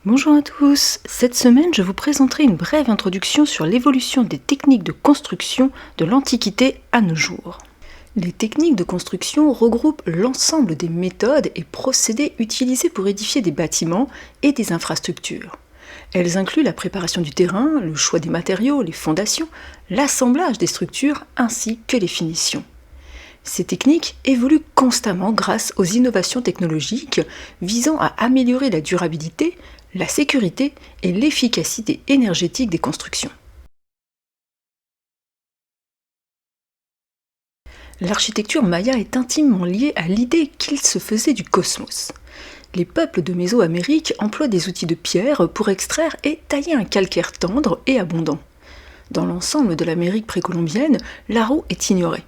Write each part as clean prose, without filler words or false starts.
Bonjour à tous, cette semaine je vous présenterai une brève introduction sur l'évolution des techniques de construction de l'Antiquité à nos jours. Les techniques de construction regroupent l'ensemble des méthodes et procédés utilisés pour édifier des bâtiments et des infrastructures. Elles incluent la préparation du terrain, le choix des matériaux, les fondations, l'assemblage des structures ainsi que les finitions. Ces techniques évoluent constamment grâce aux innovations technologiques visant à améliorer la durabilité, la sécurité et l'efficacité énergétique des constructions. L'architecture maya est intimement liée à l'idée qu'il se faisait du cosmos. Les peuples de Mésoamérique emploient des outils de pierre pour extraire et tailler un calcaire tendre et abondant. Dans l'ensemble de l'Amérique précolombienne, la roue est ignorée.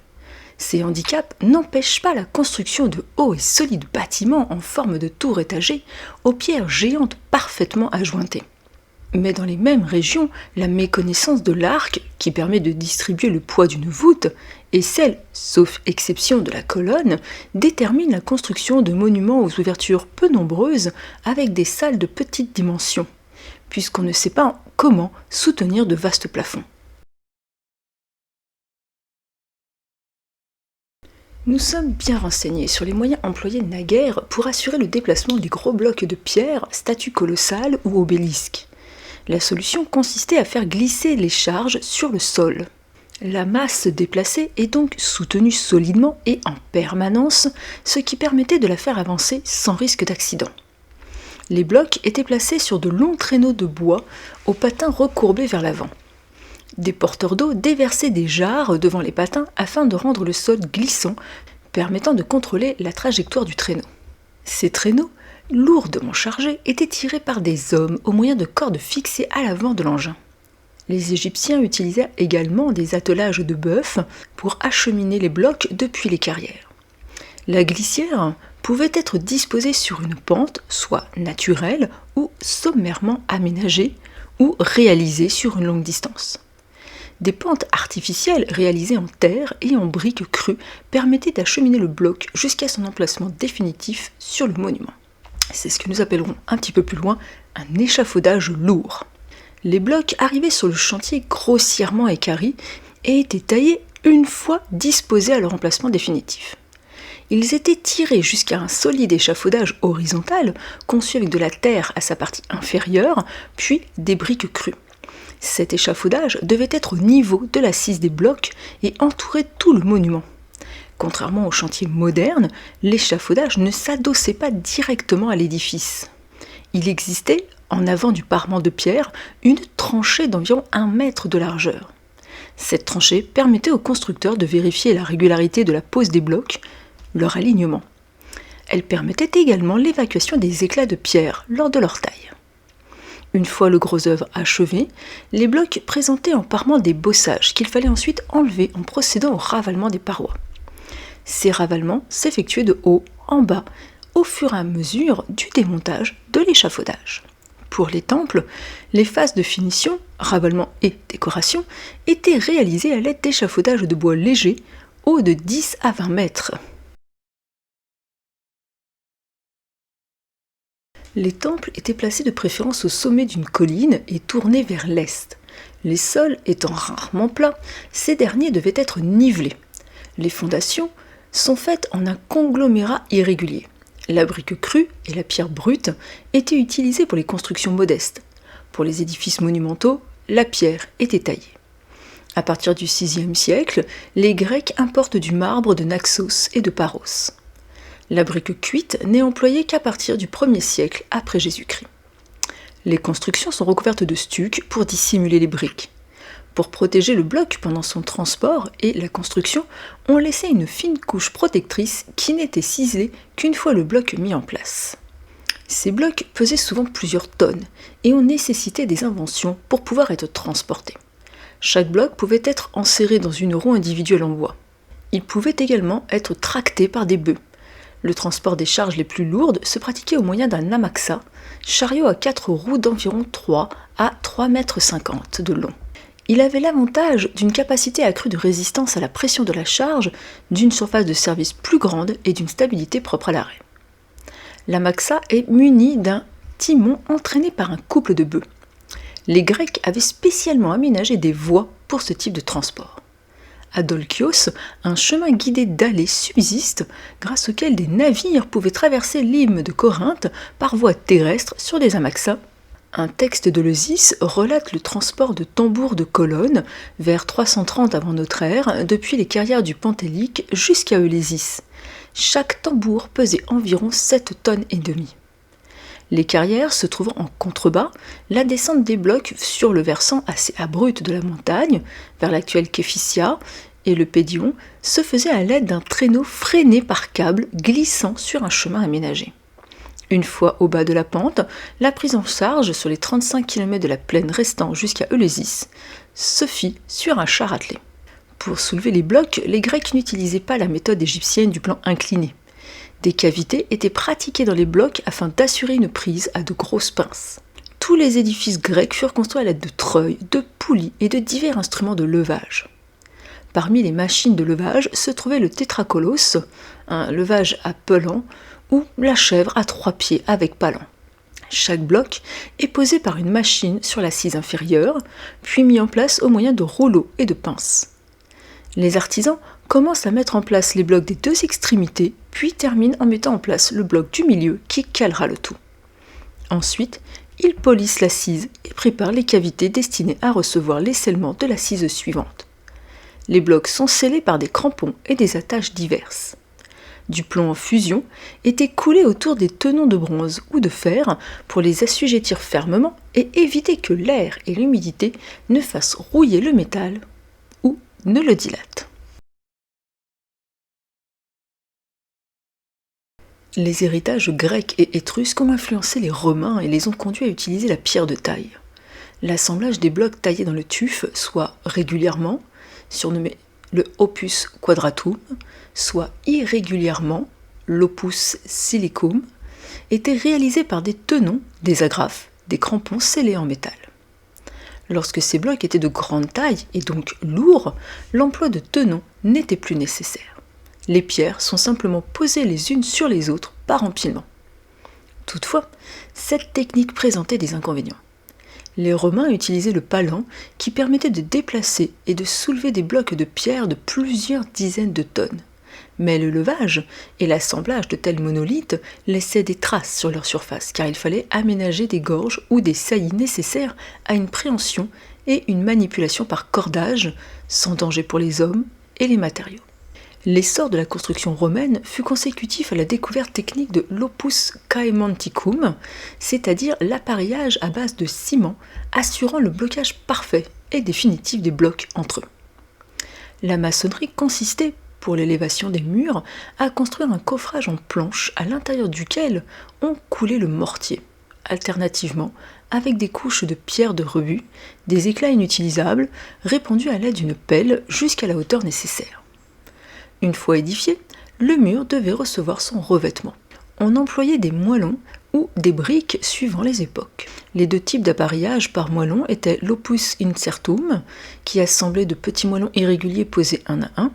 Ces handicaps n'empêchent pas la construction de hauts et solides bâtiments en forme de tours étagées aux pierres géantes parfaitement ajointées. Mais dans les mêmes régions, la méconnaissance de l'arc, qui permet de distribuer le poids d'une voûte, et celle, sauf exception de la colonne, détermine la construction de monuments aux ouvertures peu nombreuses avec des salles de petite dimension, puisqu'on ne sait pas comment soutenir de vastes plafonds. Nous sommes bien renseignés sur les moyens employés naguère pour assurer le déplacement des gros blocs de pierre, statues colossales ou obélisques. La solution consistait à faire glisser les charges sur le sol. La masse déplacée est donc soutenue solidement et en permanence, ce qui permettait de la faire avancer sans risque d'accident. Les blocs étaient placés sur de longs traîneaux de bois aux patins recourbés vers l'avant. Des porteurs d'eau déversaient des jarres devant les patins afin de rendre le sol glissant, permettant de contrôler la trajectoire du traîneau. Ces traîneaux, lourdement chargés, étaient tirés par des hommes au moyen de cordes fixées à l'avant de l'engin. Les Égyptiens utilisaient également des attelages de bœufs pour acheminer les blocs depuis les carrières. La glissière pouvait être disposée sur une pente, soit naturelle ou sommairement aménagée, ou réalisée sur une longue distance. Des pentes artificielles réalisées en terre et en briques crues permettaient d'acheminer le bloc jusqu'à son emplacement définitif sur le monument. C'est ce que nous appellerons un petit peu plus loin un échafaudage lourd. Les blocs arrivaient sur le chantier grossièrement équarris et étaient taillés une fois disposés à leur emplacement définitif. Ils étaient tirés jusqu'à un solide échafaudage horizontal conçu avec de la terre à sa partie inférieure, puis des briques crues. Cet échafaudage devait être au niveau de l'assise des blocs et entourer tout le monument. Contrairement aux chantiers modernes, l'échafaudage ne s'adossait pas directement à l'édifice. Il existait, en avant du parement de pierre, une tranchée d'environ 1 mètre de largeur. Cette tranchée permettait aux constructeurs de vérifier la régularité de la pose des blocs, leur alignement. Elle permettait également l'évacuation des éclats de pierre lors de leur taille. Une fois le gros œuvre achevé, les blocs présentaient en parement des bossages qu'il fallait ensuite enlever en procédant au ravalement des parois. Ces ravalements s'effectuaient de haut en bas, au fur et à mesure du démontage de l'échafaudage. Pour les temples, les phases de finition, ravalement et décoration, étaient réalisées à l'aide d'échafaudages de bois légers, hauts de 10 à 20 mètres. Les temples étaient placés de préférence au sommet d'une colline et tournés vers l'est. Les sols étant rarement plats, ces derniers devaient être nivelés. Les fondations sont faites en un conglomérat irrégulier. La brique crue et la pierre brute étaient utilisées pour les constructions modestes. Pour les édifices monumentaux, la pierre était taillée. À partir du VIe siècle, les Grecs importent du marbre de Naxos et de Paros. La brique cuite n'est employée qu'à partir du 1er siècle après Jésus-Christ. Les constructions sont recouvertes de stuc pour dissimuler les briques. Pour protéger le bloc pendant son transport et la construction, on laissait une fine couche protectrice qui n'était ciselée qu'une fois le bloc mis en place. Ces blocs pesaient souvent plusieurs tonnes et ont nécessité des inventions pour pouvoir être transportés. Chaque bloc pouvait être enserré dans une roue individuelle en bois. Il pouvait également être tracté par des bœufs. Le transport des charges les plus lourdes se pratiquait au moyen d'un amaxa, chariot à 4 roues d'environ 3 à 3,50 m de long. Il avait l'avantage d'une capacité accrue de résistance à la pression de la charge, d'une surface de service plus grande et d'une stabilité propre à l'arrêt. L'amaxa est muni d'un timon entraîné par un couple de bœufs. Les Grecs avaient spécialement aménagé des voies pour ce type de transport. À Dolkios, un chemin guidé d'allées subsiste grâce auquel des navires pouvaient traverser l'hymne de Corinthe par voie terrestre sur des amaxas. Un texte de Leusis relate le transport de tambours de colonnes vers 330 avant notre ère depuis les carrières du Pentélique jusqu'à Eulésis. Chaque tambour pesait environ 7 tonnes et demie. Les carrières se trouvant en contrebas, la descente des blocs sur le versant assez abrupt de la montagne, vers l'actuelle Képhissia et le Pédion, se faisait à l'aide d'un traîneau freiné par câble glissant sur un chemin aménagé. Une fois au bas de la pente, la prise en charge sur les 35 km de la plaine restant jusqu'à Eleusis se fit sur un char attelé. Pour soulever les blocs, les Grecs n'utilisaient pas la méthode égyptienne du plan incliné. Des cavités étaient pratiquées dans les blocs afin d'assurer une prise à de grosses pinces. Tous les édifices grecs furent construits à l'aide de treuils, de poulies et de divers instruments de levage. Parmi les machines de levage se trouvait le tétracolos, un levage à pelant, ou la chèvre à 3 pieds avec palan. Chaque bloc est posé par une machine sur l'assise inférieure, puis mis en place au moyen de rouleaux et de pinces. Les artisans commencent à mettre en place les blocs des 2 extrémités, puis terminent en mettant en place le bloc du milieu qui calera le tout. Ensuite, ils polissent l'assise et préparent les cavités destinées à recevoir l'essellement de l'assise suivante. Les blocs sont scellés par des crampons et des attaches diverses. Du plomb en fusion était coulé autour des tenons de bronze ou de fer pour les assujettir fermement et éviter que l'air et l'humidité ne fassent rouiller le métal ou ne le dilatent. Les héritages grecs et étrusques ont influencé les Romains et les ont conduits à utiliser la pierre de taille. L'assemblage des blocs taillés dans le tuf, soit régulièrement, surnommé le opus quadratum, soit irrégulièrement, l'opus silicum, était réalisé par des tenons, des agrafes, des crampons scellés en métal. Lorsque ces blocs étaient de grande taille et donc lourds, l'emploi de tenons n'était plus nécessaire. Les pierres sont simplement posées les unes sur les autres par empilement. Toutefois, cette technique présentait des inconvénients. Les Romains utilisaient le palan qui permettait de déplacer et de soulever des blocs de pierre de plusieurs dizaines de tonnes. Mais le levage et l'assemblage de tels monolithes laissaient des traces sur leur surface, car il fallait aménager des gorges ou des saillies nécessaires à une préhension et une manipulation par cordage, sans danger pour les hommes et les matériaux. L'essor de la construction romaine fut consécutif à la découverte technique de l'opus caementicum, c'est-à-dire l'appareillage à base de ciment assurant le blocage parfait et définitif des blocs entre eux. La maçonnerie consistait, pour l'élévation des murs, à construire un coffrage en planche à l'intérieur duquel on coulait le mortier, alternativement avec des couches de pierre de rebut, des éclats inutilisables, répandus à l'aide d'une pelle jusqu'à la hauteur nécessaire. Une fois édifié, le mur devait recevoir son revêtement. On employait des moellons ou des briques suivant les époques. Les 2 types d'appareillage par moellon étaient l'opus incertum, qui assemblait de petits moellons irréguliers posés un à un,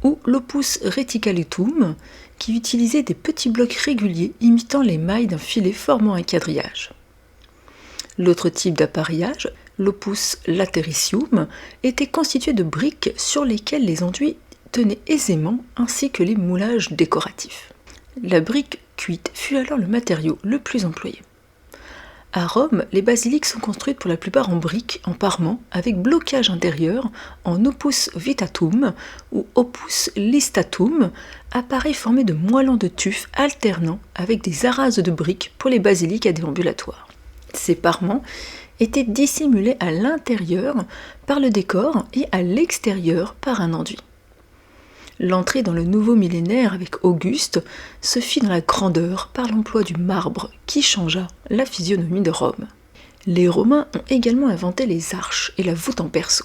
ou l'opus reticulatum, qui utilisait des petits blocs réguliers imitant les mailles d'un filet formant un quadrillage. L'autre type d'appareillage, l'opus latericium, était constitué de briques sur lesquelles les enduits tenaient aisément, ainsi que les moulages décoratifs. La brique cuite fut alors le matériau le plus employé. À Rome, les basiliques sont construites pour la plupart en briques, en parement, avec blocage intérieur en opus vitatum ou opus listatum, appareil formé de moellons de tuf alternant avec des arases de briques pour les basiliques à déambulatoire. Ces parements étaient dissimulés à l'intérieur par le décor et à l'extérieur par un enduit. L'entrée dans le nouveau millénaire avec Auguste se fit dans la grandeur par l'emploi du marbre qui changea la physionomie de Rome. Les Romains ont également inventé les arches et la voûte en berceau.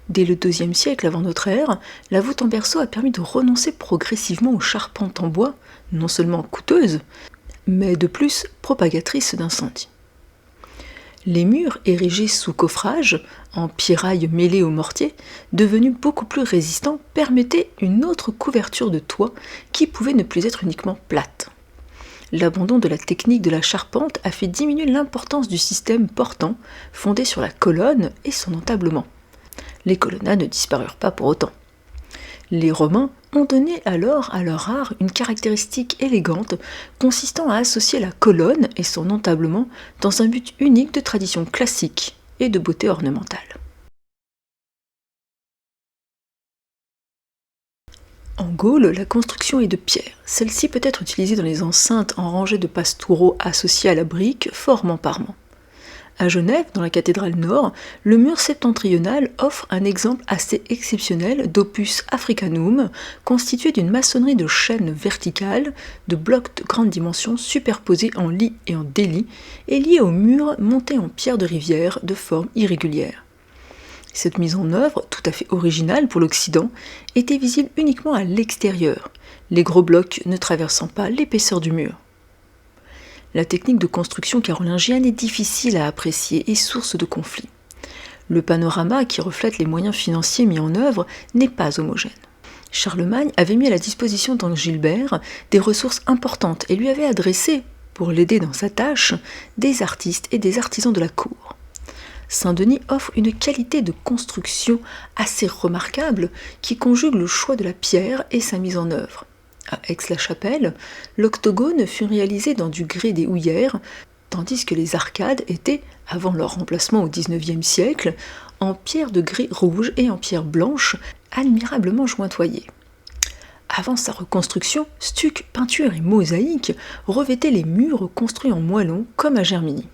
Dès le IIe siècle avant notre ère, la voûte en berceau a permis de renoncer progressivement aux charpentes en bois, non seulement coûteuses, mais de plus propagatrices d'incendie. Les murs érigés sous coffrage, en pierraille mêlée au mortier, devenus beaucoup plus résistants, permettaient une autre couverture de toit qui pouvait ne plus être uniquement plate. L'abandon de la technique de la charpente a fait diminuer l'importance du système portant, fondé sur la colonne et son entablement. Les colonnades ne disparurent pas pour autant. Les Romains ont donné alors à leur art une caractéristique élégante consistant à associer la colonne et son entablement dans un but unique de tradition classique et de beauté ornementale. En Gaule, la construction est de pierre. Celle-ci peut être utilisée dans les enceintes en rangées de pastoureaux associés à la brique, formant parement. À Genève, dans la cathédrale nord, le mur septentrional offre un exemple assez exceptionnel d'opus africanum, constitué d'une maçonnerie de chaînes verticales, de blocs de grande dimension superposés en lit et en délit, et liés au mur monté en pierre de rivière de forme irrégulière. Cette mise en œuvre, tout à fait originale pour l'Occident, était visible uniquement à l'extérieur, les gros blocs ne traversant pas l'épaisseur du mur. La technique de construction carolingienne est difficile à apprécier et source de conflits. Le panorama qui reflète les moyens financiers mis en œuvre n'est pas homogène. Charlemagne avait mis à la disposition d'Angilbert des ressources importantes et lui avait adressé, pour l'aider dans sa tâche, des artistes et des artisans de la cour. Saint-Denis offre une qualité de construction assez remarquable qui conjugue le choix de la pierre et sa mise en œuvre. À Aix-la-Chapelle, l'octogone fut réalisé dans du grès des houillères, tandis que les arcades étaient, avant leur remplacement au XIXe siècle, en pierre de grès rouge et en pierre blanche, admirablement jointoyées. Avant sa reconstruction, stuc, peinture et mosaïque revêtaient les murs construits en moellon comme à Germigny.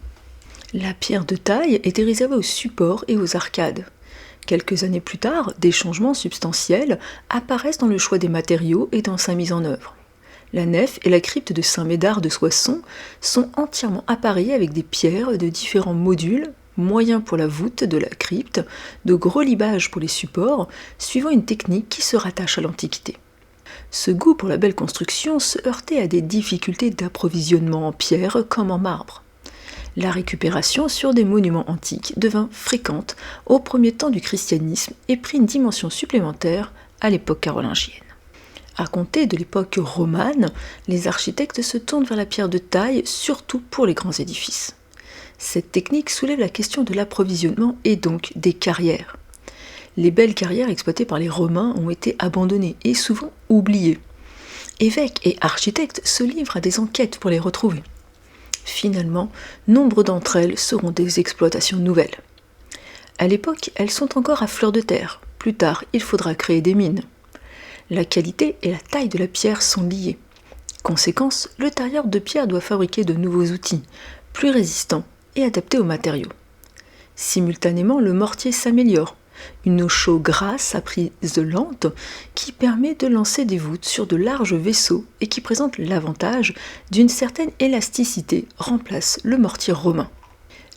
La pierre de taille était réservée aux supports et aux arcades. Quelques années plus tard, des changements substantiels apparaissent dans le choix des matériaux et dans sa mise en œuvre. La nef et la crypte de Saint-Médard de Soissons sont entièrement appareillées avec des pierres de différents modules, moyens pour la voûte de la crypte, de gros libages pour les supports, suivant une technique qui se rattache à l'Antiquité. Ce goût pour la belle construction se heurtait à des difficultés d'approvisionnement en pierre comme en marbre. La récupération sur des monuments antiques devint fréquente au premier temps du christianisme et prit une dimension supplémentaire à l'époque carolingienne. À compter de l'époque romane, les architectes se tournent vers la pierre de taille, surtout pour les grands édifices. Cette technique soulève la question de l'approvisionnement et donc des carrières. Les belles carrières exploitées par les Romains ont été abandonnées et souvent oubliées. Évêques et architectes se livrent à des enquêtes pour les retrouver. Finalement, nombre d'entre elles seront des exploitations nouvelles. À l'époque, elles sont encore à fleur de terre. Plus tard, il faudra créer des mines. La qualité et la taille de la pierre sont liées. Conséquence, le tailleur de pierre doit fabriquer de nouveaux outils, plus résistants et adaptés aux matériaux. Simultanément, le mortier s'améliore. Une eau chaude grasse à prise lente qui permet de lancer des voûtes sur de larges vaisseaux et qui présente l'avantage d'une certaine élasticité remplace le mortier romain.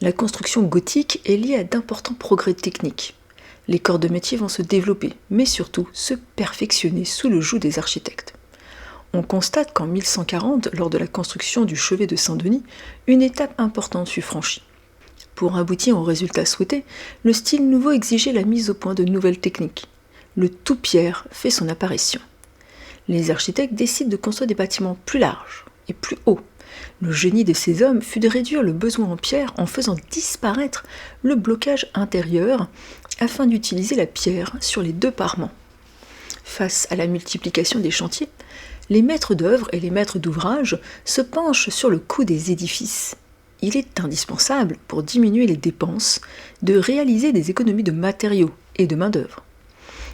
La construction gothique est liée à d'importants progrès techniques. Les corps de métier vont se développer, mais surtout se perfectionner sous le joug des architectes. On constate qu'en 1140, lors de la construction du chevet de Saint-Denis, une étape importante fut franchie. Pour aboutir au résultat souhaité, le style nouveau exigeait la mise au point de nouvelles techniques. Le tout-pierre fait son apparition. Les architectes décident de construire des bâtiments plus larges et plus hauts. Le génie de ces hommes fut de réduire le besoin en pierre en faisant disparaître le blocage intérieur afin d'utiliser la pierre sur les deux parements. Face à la multiplication des chantiers, les maîtres d'œuvre et les maîtres d'ouvrage se penchent sur le coût des édifices. Il est indispensable, pour diminuer les dépenses, de réaliser des économies de matériaux et de main-d'œuvre.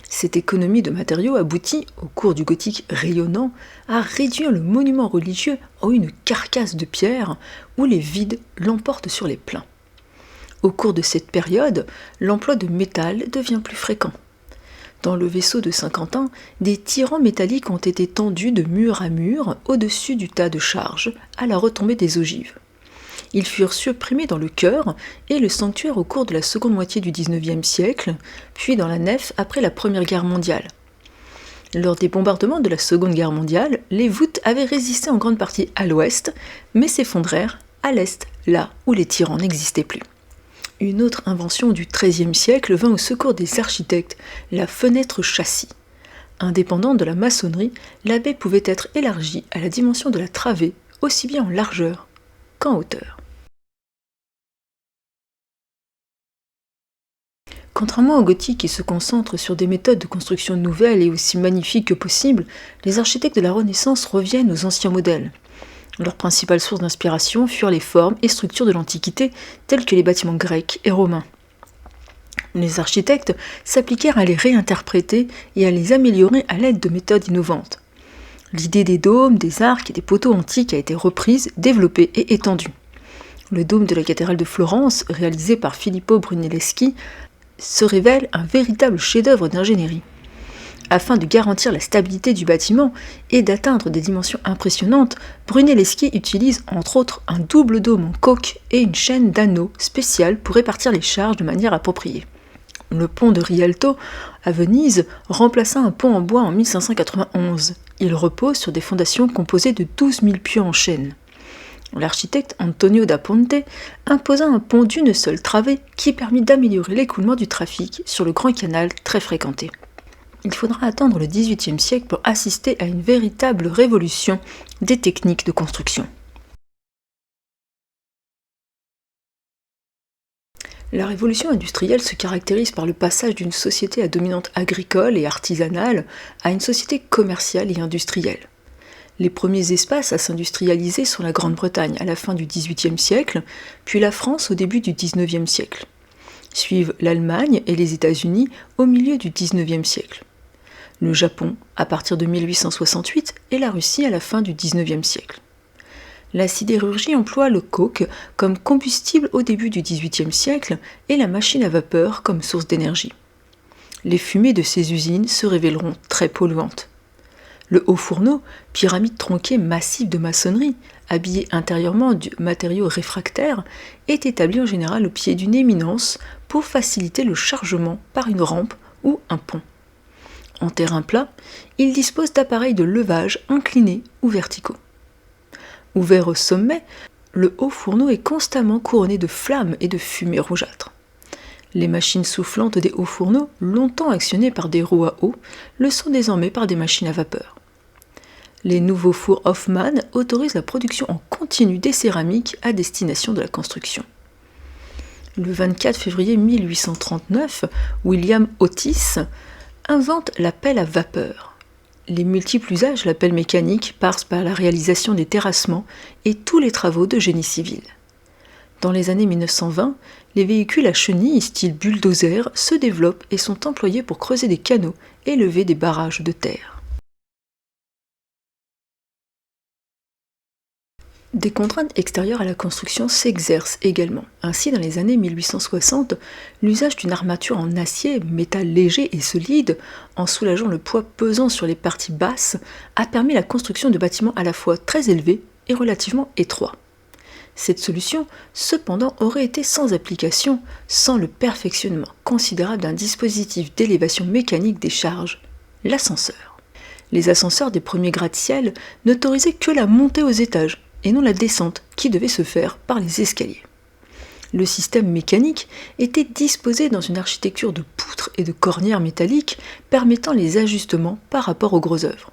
Cette économie de matériaux aboutit, au cours du gothique rayonnant, à réduire le monument religieux en une carcasse de pierre où les vides l'emportent sur les pleins. Au cours de cette période, l'emploi de métal devient plus fréquent. Dans le vaisseau de Saint-Quentin, des tirants métalliques ont été tendus de mur à mur au-dessus du tas de charges, à la retombée des ogives. Ils furent supprimés dans le chœur et le sanctuaire au cours de la seconde moitié du XIXe siècle, puis dans la nef après la Première Guerre mondiale. Lors des bombardements de la Seconde Guerre mondiale, les voûtes avaient résisté en grande partie à l'ouest, mais s'effondrèrent à l'est, là où les tyrans n'existaient plus. Une autre invention du XIIIe siècle vint au secours des architectes, la fenêtre châssis. Indépendante de la maçonnerie, la baie pouvait être élargie à la dimension de la travée aussi bien en largeur qu'en hauteur. Contrairement au gothique qui se concentre sur des méthodes de construction nouvelles et aussi magnifiques que possible, les architectes de la Renaissance reviennent aux anciens modèles. Leurs principales sources d'inspiration furent les formes et structures de l'Antiquité, telles que les bâtiments grecs et romains. Les architectes s'appliquèrent à les réinterpréter et à les améliorer à l'aide de méthodes innovantes. L'idée des dômes, des arcs et des poteaux antiques a été reprise, développée et étendue. Le dôme de la cathédrale de Florence, réalisé par Filippo Brunelleschi, se révèle un véritable chef-d'œuvre d'ingénierie. Afin de garantir la stabilité du bâtiment et d'atteindre des dimensions impressionnantes, Brunelleschi utilise entre autres un double dôme en coque et une chaîne d'anneaux spéciale pour répartir les charges de manière appropriée. Le pont de Rialto à Venise remplaça un pont en bois en 1591. Il repose sur des fondations composées de 12 000 pieux en chêne. L'architecte Antonio da Ponte imposa un pont d'une seule travée qui permit d'améliorer l'écoulement du trafic sur le grand canal très fréquenté. Il faudra attendre le XVIIIe siècle pour assister à une véritable révolution des techniques de construction. La révolution industrielle se caractérise par le passage d'une société à dominante agricole et artisanale à une société commerciale et industrielle. Les premiers espaces à s'industrialiser sont la Grande-Bretagne à la fin du XVIIIe siècle, puis la France au début du XIXe siècle. Suivent l'Allemagne et les États-Unis au milieu du XIXe siècle. Le Japon à partir de 1868 et la Russie à la fin du XIXe siècle. La sidérurgie emploie le coke comme combustible au début du XVIIIe siècle et la machine à vapeur comme source d'énergie. Les fumées de ces usines se révéleront très polluantes. Le haut fourneau, pyramide tronquée massive de maçonnerie, habillée intérieurement de matériaux réfractaires, est établi en général au pied d'une éminence pour faciliter le chargement par une rampe ou un pont. En terrain plat, il dispose d'appareils de levage inclinés ou verticaux. Ouvert au sommet, le haut fourneau est constamment couronné de flammes et de fumée rougeâtre. Les machines soufflantes des hauts fourneaux, longtemps actionnées par des roues à eau, le sont désormais par des machines à vapeur. Les nouveaux fours Hoffmann autorisent la production en continu des céramiques à destination de la construction. Le 24 février 1839, William Otis invente la pelle à vapeur. Les multiples usages de la pelle mécanique passent par la réalisation des terrassements et tous les travaux de génie civil. Dans les années 1920, les véhicules à chenilles style bulldozer se développent et sont employés pour creuser des canaux et lever des barrages de terre. Des contraintes extérieures à la construction s'exercent également. Ainsi, dans les années 1860, l'usage d'une armature en acier, métal léger et solide, en soulageant le poids pesant sur les parties basses, a permis la construction de bâtiments à la fois très élevés et relativement étroits. Cette solution, cependant, aurait été sans application sans le perfectionnement considérable d'un dispositif d'élévation mécanique des charges, l'ascenseur. Les ascenseurs des premiers gratte-ciel n'autorisaient que la montée aux étages, et non la descente qui devait se faire par les escaliers. Le système mécanique était disposé dans une architecture de poutres et de cornières métalliques permettant les ajustements par rapport aux gros œuvres.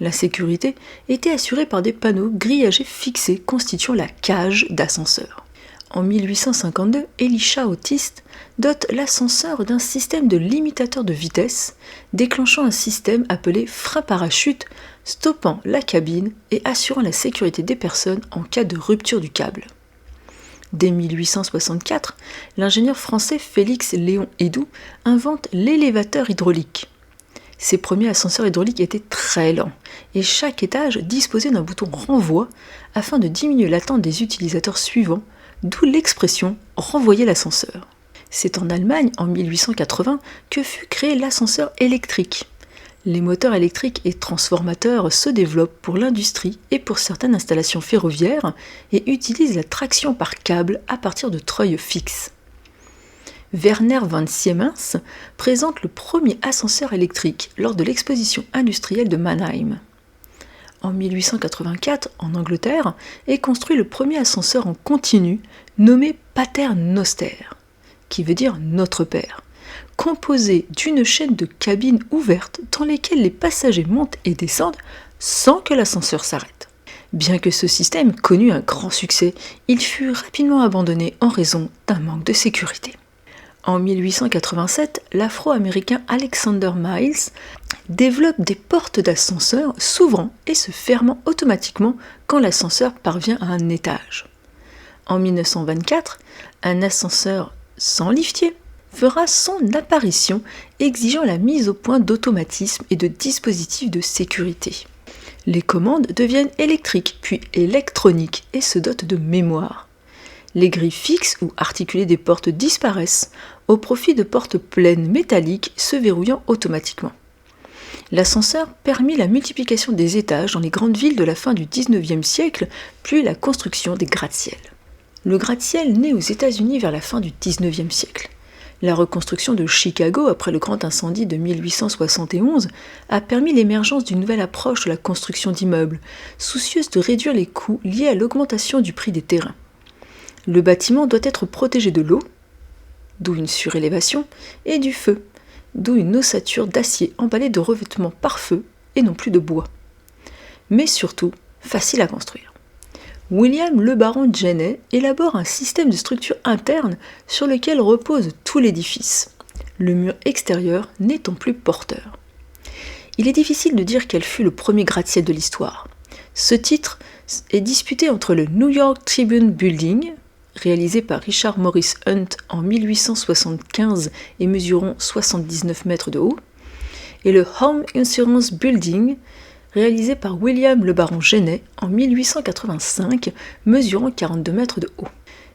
La sécurité était assurée par des panneaux grillagés fixés constituant la cage d'ascenseur. En 1852, Elisha Otis dote l'ascenseur d'un système de limitateur de vitesse, déclenchant un système appelé frein parachute, stoppant la cabine et assurant la sécurité des personnes en cas de rupture du câble. Dès 1864, l'ingénieur français Félix Léon Hédoux invente l'élévateur hydraulique. Ces premiers ascenseurs hydrauliques étaient très lents et chaque étage disposait d'un bouton renvoi afin de diminuer l'attente des utilisateurs suivants, d'où l'expression « renvoyer l'ascenseur ». C'est en Allemagne, en 1880, que fut créé l'ascenseur électrique. Les moteurs électriques et transformateurs se développent pour l'industrie et pour certaines installations ferroviaires et utilisent la traction par câble à partir de treuils fixes. Werner von Siemens présente le premier ascenseur électrique lors de l'exposition industrielle de Mannheim. En 1884, en Angleterre, est construit le premier ascenseur en continu nommé Pater Noster, qui veut dire Notre Père, composé d'une chaîne de cabines ouvertes dans lesquelles les passagers montent et descendent sans que l'ascenseur s'arrête. Bien que ce système connut un grand succès, il fut rapidement abandonné en raison d'un manque de sécurité. En 1887, l'Afro-américain Alexander Miles développe des portes d'ascenseur s'ouvrant et se fermant automatiquement quand l'ascenseur parvient à un étage. En 1924, un ascenseur sans liftier fera son apparition, exigeant la mise au point d'automatismes et de dispositifs de sécurité. Les commandes deviennent électriques puis électroniques et se dotent de mémoire. Les grilles fixes ou articulées des portes disparaissent au profit de portes pleines métalliques se verrouillant automatiquement. L'ascenseur permit la multiplication des étages dans les grandes villes de la fin du XIXe siècle, puis la construction des gratte-ciels. Le gratte-ciel naît aux États-Unis vers la fin du XIXe siècle. La reconstruction de Chicago après le grand incendie de 1871 a permis l'émergence d'une nouvelle approche de la construction d'immeubles, soucieuse de réduire les coûts liés à l'augmentation du prix des terrains. Le bâtiment doit être protégé de l'eau, d'où une surélévation, et du feu, d'où une ossature d'acier emballée de revêtements par feu et non plus de bois. Mais surtout, facile à construire. William le baron Jenney élabore un système de structure interne sur lequel repose tout l'édifice, le mur extérieur n'étant plus porteur. Il est difficile de dire quel fut le premier gratte-ciel de l'histoire. Ce titre est disputé entre le New York Tribune Building, réalisé par Richard Morris Hunt en 1875 et mesurant 79 mètres de haut, et le Home Insurance Building, réalisé par William le baron Jenney en 1885, mesurant 42 mètres de haut.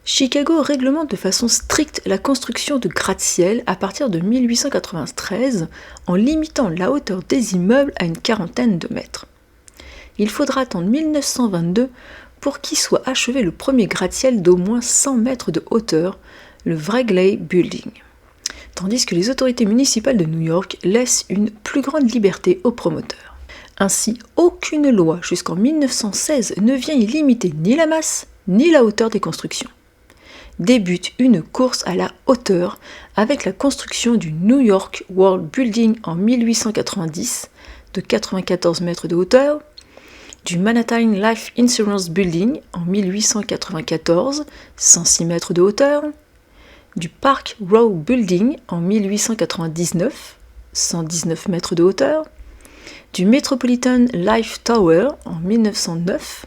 Chicago réglemente de façon stricte la construction de gratte-ciel à partir de 1893 en limitant la hauteur des immeubles à une quarantaine de mètres. Il faudra attendre 1922 pour qu'y soit achevé le premier gratte-ciel d'au moins 100 mètres de hauteur, le Wrigley Building. Tandis que les autorités municipales de New York laissent une plus grande liberté aux promoteurs. Ainsi, aucune loi jusqu'en 1916 ne vient y limiter ni la masse ni la hauteur des constructions. Débute une course à la hauteur avec la construction du New York World Building en 1890 de 94 mètres de hauteur, du Manhattan Life Insurance Building en 1894, 106 mètres de hauteur, du Park Row Building en 1899, 119 mètres de hauteur, du Metropolitan Life Tower en 1909,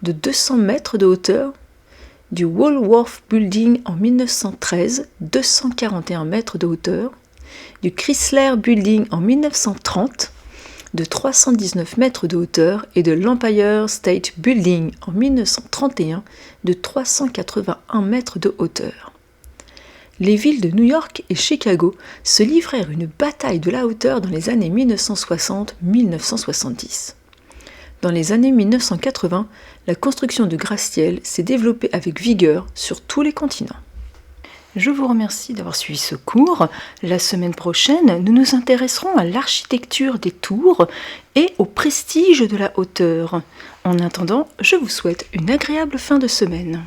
de 200 mètres de hauteur, du Woolworth Building en 1913, 241 mètres de hauteur, du Chrysler Building en 1930, de 319 mètres de hauteur, et de l'Empire State Building en 1931, de 381 mètres de hauteur. Les villes de New York et Chicago se livrèrent une bataille de la hauteur dans les années 1960-1970. Dans les années 1980, la construction de gratte-ciel s'est développée avec vigueur sur tous les continents. Je vous remercie d'avoir suivi ce cours. La semaine prochaine, nous nous intéresserons à l'architecture des tours et au prestige de la hauteur. En attendant, je vous souhaite une agréable fin de semaine.